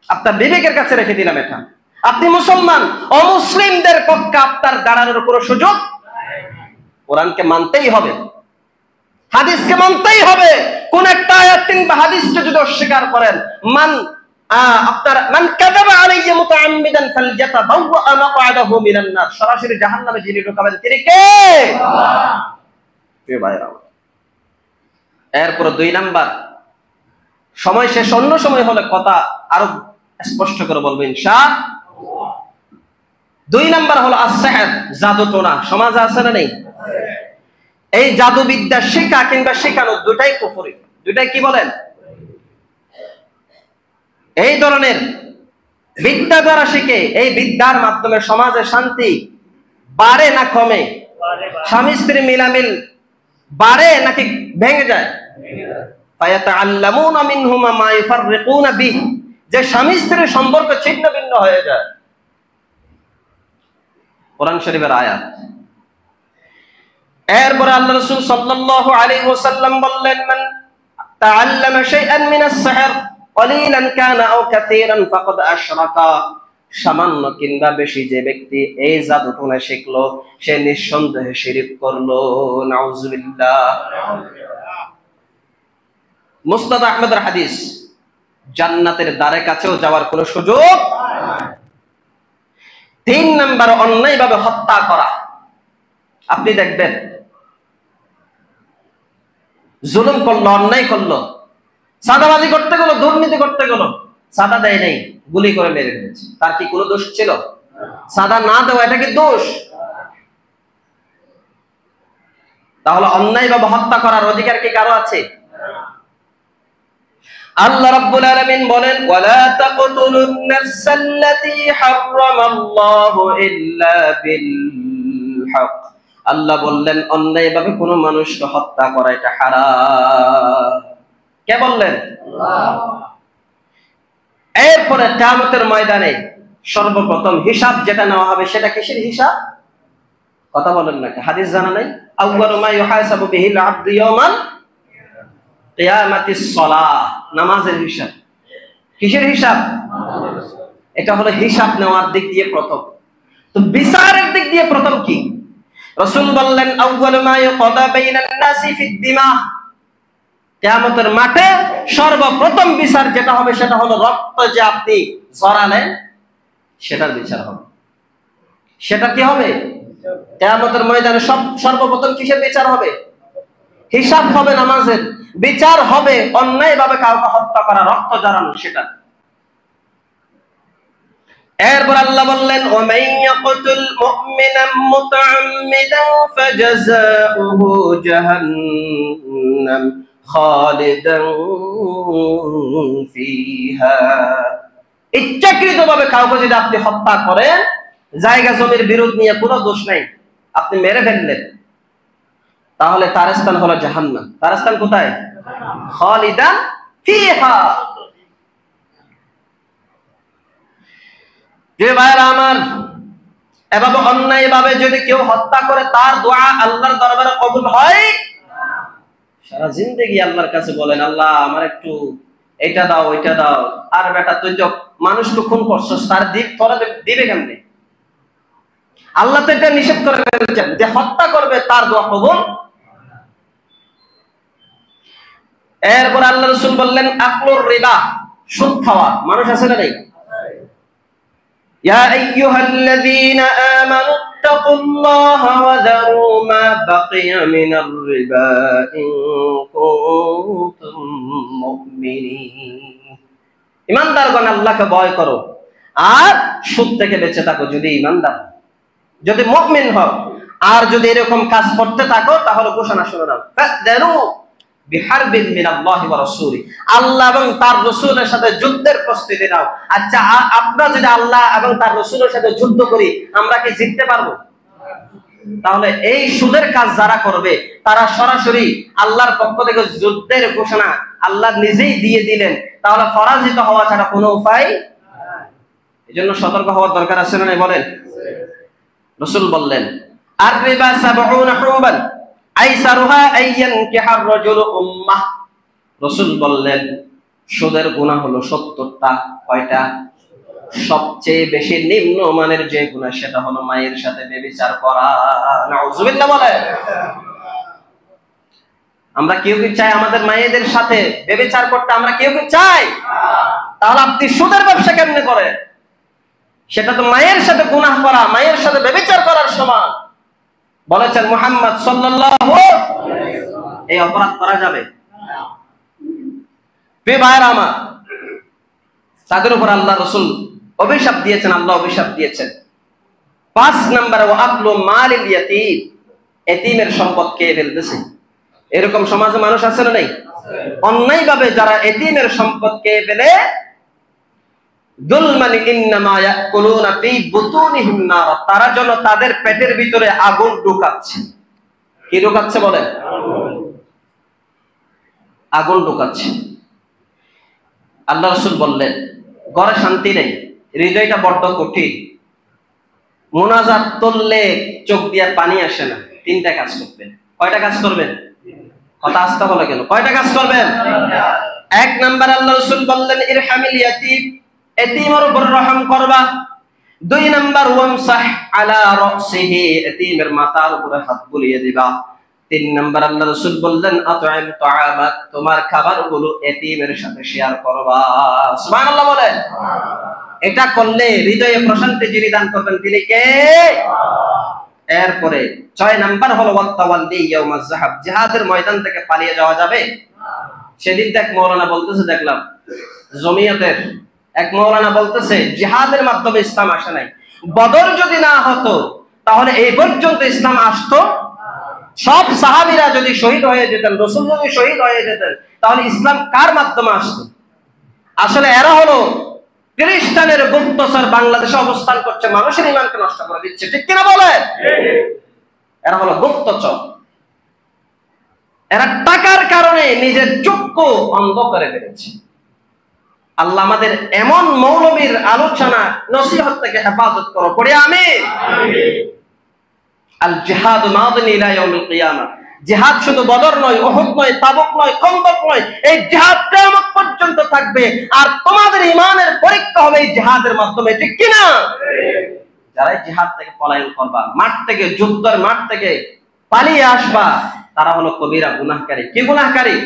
আপনার বিবেকের কাছে রেখে দিলাম। এটা আপনি মুসলমান, অমুসলিমদের পক্ষে আপনার দাঁড়ানোর কোনো সুযোগ। কোরআনকে মানতেই হবে, হাদিসকে মানতেই হবে। কোন একটা আয়াত কিংবা হাদিসকে যদি অস্বীকার করেন, মান কাযাবা আলাইয়া মুতাআম্মিদান ফালইয়াতাবাওয়া মাকআদাহু মিনান নার, সরাসরি জাহান্নামে যিনি ঢোকাবেন তিনি কে? আল্লাহ। প্রিয় ভাইরা, এরপর 2 নাম্বার, সময় শেষ, অন্য সময় হলে কথা আরো স্পষ্ট করে বলবো ইনশাআল্লাহ। 2 নাম্বার হলো as-সিহর, জাদু টোনা। সমাজে আছে না নেই? এই জাদু বিদ্যা শেখা কিংবা শেখানো দুটাই কুফরি, দুটাই কি বলেন? এই ধরনের বিদ্যা যারা শিখে, এই বিদ্যার মাধ্যমে সমাজে শান্তি বাড়ে না কমে? স্বামী স্ত্রী মিলামিল বাড়ে নাকি ভেঙে যায়? ফায়াতাআল্লামুনা মিনহুমা মা ইফাররিকুনা বিহি, যে স্বামী স্ত্রীর সম্পর্ক ছিন্ন ভিন্ন হয়ে যায়। কোরআন শরীফের আয়াত। এরপরে আল্লাহ রাসূল সাল্লাল্লাহু আলাইহি ওয়াসাল্লাম বললেন, মান তাআল্লামা শাইআন মিনাস সিহর কলিলান কানা আও কাসীরান ফাকাদ আশরাকা, সামান্য কিংবা বেশি যে ব্যক্তি এই জাদু টোনা শিখলো সে নিঃসন্দেহে শিরক করলো। নাউজুবিল্লাহ। মুসনাদ আহমদের হাদিস, জান্নাতের দ্বারে কাছেও যাওয়ার কোনো সুযোগ নাই। 3 নাম্বার, অন্যায়ভাবে হত্যা করা। আপনি দেখবেন জুলুম করলো, অন্যায় করলো, চাঁদাবাজি করতে গেল, দুর্নীতি করতে গেল, চাঁদা দেয় নাই, গুলি করে মেরে দিয়েছে, তার কি কোনো দোষ ছিল? চাঁদা না দেওয়া এটা কি দোষ? তাহলে অন্যায়ভাবে হত্যা করার অধিকার কি কারো আছে? আল্লাহ রাব্বুল আলামিন বলেন, ওয়ালা তাকতুলুন নাফসাল্লাতী হারামাল্লাহু ইল্লা বিল হক। আল্লাহ বললেন অন্যায়ভাবে কোনো মানুষকে হত্যা করা এটা হারাম। কে বললেন? আল্লাহ। এরপরে কিয়ামতের ময়দানে সর্বপ্রথম হিসাব যেটা নেওয়া হবে সেটা কিসের হিসাব? কথা বলেন না, হাদিস জানা নাই? আউয়ালু মা ইউহাসাবু বিহিল আবদু ইয়াওমাল কিয়ামাতিস সালাহ, নামাজের হিসাব। কিসের হিসাব? এটা হলো হিসাব নেওয়ার দিক দিয়ে প্রথম। তো বিচারের দিক দিয়ে প্রথম কি? রাসূল বললেন, আউয়ালু মা ইউকাদা বাইনান নাসি ফিদ দিমা, কিয়ামতের মাঠে সর্বপ্রথম বিচার যেটা হবে সেটা হলো রক্ত যে আপনি ঝরালেন সেটার বিচার হবে। সেটা কি হবে? কিয়ামতের ময়দানে সর্বপ্রথম কিসের বিচার হবে? হিসাব হবে, নামাজের বিচার হবে। অন্যায়ভাবে কাউকে হত্যা করা, রক্ত ঝরানো, সেটা। এরপর আল্লাহ বললেন, ওয়া ইয়াকতুল মুমিনান মুতাআম্মিদান ফাজাযাউহু জাহান্নাম খালিদান ফিহা। ইচ্ছাকৃতভাবে কাউকে যদি আপনি হত্যা করেন, জায়গা জমির বিরোধ নিয়ে কোনো দোষ নাই, আপনি মেরে ফেললেন, তাহলে তার স্থান হলো জাহান্নাম। তার স্থান কোথায়? খালিদান ফিহা। যে ভাইরা আমার, এভাবে অন্যায়ভাবে যদি কেউ হত্যা করে তার দোয়া আল্লাহর দরবারে কবুল হয়? সারা জিন্দেগি আল্লাহর কাছে বলেন, আল্লাহ আমার একটু এটা দাও, ওইটা দাও। আর বেটা তুই তো মানুষকে খুন করছস, তার তোরা দিবে কেমনে? আল্লাহ তো এটা নিষেধ করে ফেলেছেন যে হত্যা করবে তার দোয়া কবুল। এরপর আল্লাহ রাসূল বললেন, আকলুর রিবা, সুদ খাওয়া। মানুষ আছে না নেই? ইয়া আইয়ুহাল্লাযীনা আমানু ইত্তাকুল্লাহা ওয়া যারু মা বাকিয়া মিনার রিবা ইন কুনতুম মুমিনিন। ঈমানদারগণ, আল্লাহকে ভয় করো আর সুদ থেকে বেঁচে থাকো যদি ঈমানদার, যদি মুমিন হও। আর যদি এরকম কাজ করতে থাকো তাহলে ঘোষণা শুনে নাও, ফাদরু বিহারবিন মিনাল্লাহি ওয়া রাসূলি, আল্লাহ এবং তার রাসূলের সাথে যুদ্ধের প্রস্তুতি নাও। আচ্ছা, আমরা যদি আল্লাহ এবং তার রাসূলের সাথে যুদ্ধ করি আমরা কি জিততে পারবো? তাহলে এই সুদের কাজ যারা করবে তারা সরাসরি আল্লাহর পক্ষ থেকে যুদ্ধের ঘোষণা আল্লাহ নিজেই দিয়ে দিলেন, তাহলে পরাজিত হওয়া ছাড়া কোনো উপায়। এজন্য সতর্ক হওয়ার দরকার আছে না? বলেন। রাসূল বললেন আর রিবা 70 হুরবান আইসারুহা আইয়ানকিহার রাজুল উম্মাহ। রাসূল বললেন সুদের গুনাহ হলো 70টা। কয়টা? সবচেয়ে বেশি নিম্ন মানের যে গুনাহ সেটা হলো মায়ের সাথে ব্যভিচার করা। নাউজুবিল্লাহ বলেন। আমরা কেউ কি চাই আমাদের মায়েদের সাথে ব্যভিচার করতে? আমরা কেউ কি চাই? তাহলে আপনি সুদের ব্যবসা কেমনে করেন? সেটা তো মায়ের সাথে গুনাহ করা, মায়ের সাথে ব্যভিচার করার সমান। বলেছেন মুহাম্মদ সাল্লাল্লাহু আলাইহি ওয়াসাল্লাম এই অপরাধ করা যাবে। প্রিয় ভাইরা আমার, তাদের উপর আল্লাহ রাসূল অভিশাপ দিয়েছেন, আল্লাহ অভিশাপ দিয়েছেন। 5 নম্বরে ওয়াকলু মালিল ইয়াতীম, এতিমের সম্পদ খেয়ে ফেলতেছে। এরকম সমাজে মানুষ আছে না নাই? অন্যায়ভাবে যারা এতিমের সম্পদ খেয়ে ফেলে, যুলমান ইন্নামা ইয়াকুলুনা ফি বুতুনিহিম নার, তারা যেন তাদের পেটের ভিতরে আগুন ঢুকাচ্ছে। কি ঢুকাচ্ছে বলেন? আগুন ঢুকাচ্ছে। আল্লাহ রাসূল বললেন ঘরে শান্তি নেই, হৃদয়টা বড্ড কঠিন, মুনাজাত করলে চোখ দিয়ে পানি আসে না। 3টা কাজ করবেন। কয়টা কাজ করবেন? কথা আসতে বলে কেন? কয়টা কাজ করবেন? 1 নাম্বার আল্লাহ রাসূল বললেন ইরহামিল ইয়াতীম, এতিমের উপর রহম করবা। 2 নাম্বার ওয়ামসাহ আলা রাসিহি, এতিমের মাথার উপরে হাত বুলিয়ে দিবা। 3 নাম্বার আল্লাহ রাসূল বললেন আত'আম তা'আমাক, তোমার খাবারগুলো এতিমের সাথে শেয়ার করবা। সুবহানাল্লাহ বলেন। এটা করলে হৃদয়ে প্রশান্তি যিনি দান করবেন তিনি কে? এরপরে 6 নাম্বার হলো ওয়াতাওয়াল্লি ইয়াউমাজ যাহাব, জিহাদের ময়দান থেকে পালিয়ে যাওয়া যাবে? সেদিন তো এক মাওলানা বলতেছে, দেখলাম জমিয়তের এক মাওলানা বলতেছে জিহাদের মাধ্যমে ইসলাম আসে নাই। বদর যদি না হতো তাহলে এই পর্যন্ত ইসলাম আসতো? সব সাহাবীরা যদি শহীদ হয়ে যেতেন, রাসূল যদি শহীদ হয়ে যেতেন, তাহলে ইসলাম কার মাধ্যমে আসতো? আসলে এরা হলো খ্রিস্টানের গুপ্তচর, বাংলাদেশে অবস্থান করছে, মানুষের ঈমানকে নষ্ট করে দিচ্ছে। ঠিক কিনা বলেন? এরা হলো গুপ্তচর। এরা টাকার কারণে নিজের চক্ষু অন্ধ করে ফেলেছে। আল্লাহ আমাদের এমন মৌলবীর আলোচনা নসিহত থেকে হেফাজত করো, পড়ে আমিন। আল জিহাদ মাদিন ইলা ইয়াউমিল কিয়ামা, জিহাদ শুধু বদর নয়, উহুদ নয়, তাবুক নয়, খন্দক নয়, এই জিহাদ কিয়ামত পর্যন্ত থাকবে। আর তোমাদের ঈমানের পরীক্ষা হবে এই জিহাদের মাধ্যমে। ঠিক কি না? যারা জিহাদ থেকে পলায়ন করবা, মাঠ থেকে, যুদ্ধের মাঠ থেকে পালিয়ে আসবা, তারা হলো কবিরা গুনাহকারী। কি গুনাহকারী?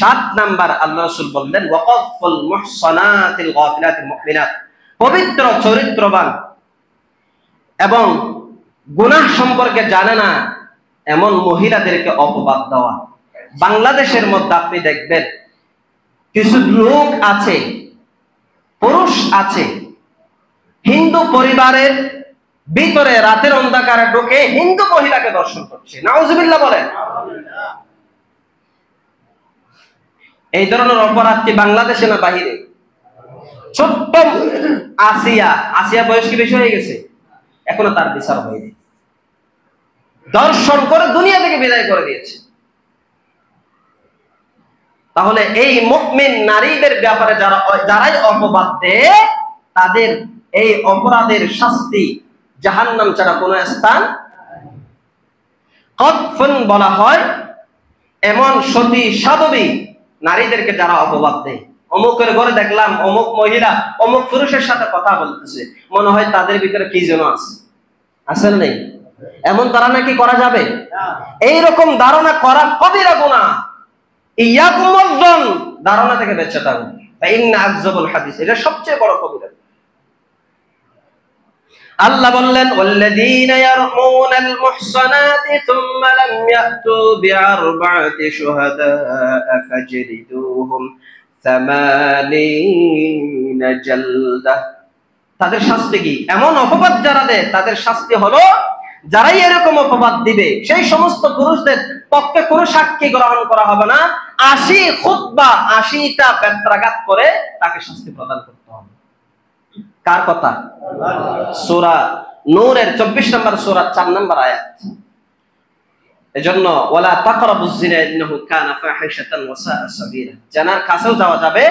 7 নাম্বার আল্লাহ রাসূল বললেন ওয়াকাফুল মুহসানাতিল গাফিলাতিল মুমিনাত, পবিত্র চরিত্রবান এবং গুনাহ সম্পর্কে জানে না এমন মহিলাদেরকে অপবাদ দেওয়া। বাংলাদেশের মধ্যে আপনি দেখবেন কিছু লোক আছে, পুরুষ আছে, হিন্দু পরিবারের ভিতরে রাতের অন্ধকারে ঢুকে হিন্দু মহিলাকে দর্শন করছে। নাউজুবিল্লাহ বলেন। এই ধরনের অপরাধ কি বাংলাদেশে না বাহিরে? ছোট্ট আসিয়া বয়স কি বেশি হয়ে গেছে? এখনো তার বিচার হয়নি। দর্শন করে দুনিয়া থেকে বিদায় করে দিয়েছে। তাহলে এই মুমিন নারীদের ব্যাপারে যারাই অপবাদ দেয়, তাদের এই অপরাধের শাস্তি জাহান্নাম ছাড়া কোনো স্থান। কতফুন বলা হয় এমন সতী সাধবী নারীদেরকে যারা অপবাদ দেয়। অমুকের ঘরে দেখলাম অমুক মহিলা অমুক পুরুষের সাথে কথা বলতেছে, মনে হয় তাদের ভিতরে কি যেন আছে। আসলে নেই এমন ধারণা কি করা যাবে? এইরকম ধারণা করা কবিরা গুনাহ। ইয়াকুম ওয়াজ্জন, ধারণা থেকে বেঁচে থাকুন। ইন্না আকযাবুল হাদিস, এটা সবচেয়ে বড় কবিরা। আল্লাহ বললেন ওয়াল্লাযীনা ইয়ারমুনাল মুহসানাতি সুম্মা লাম ইয়াতু বিআরবা'তি শুহাদা'a ফাজলিদুহুম 80 জালদা। তাদের শাস্তি কি? এমন অপবাদ যারা দেয় তাদের শাস্তি হলো, যারাই এরকম অপবাদ দিবে সেই সমস্ত পুরুষদের পক্ষে কোনো সাক্ষী গ্রহণ করা হবে না। 80 খুতবা, 80টা বেত্রাঘাত করে তাকে শাস্তি প্রদান করতে হবে। কার কথা? সূরা নূরের 24 নম্বর সূরা 4 নম্বর আয়াত। এজন্য ওয়ালা তাকরাবুজ জিনা ইন্নাহু কানা ফাহিশাতান ওয়া সাআ সাবিলা, জানার কাছেও যাওয়া যাবে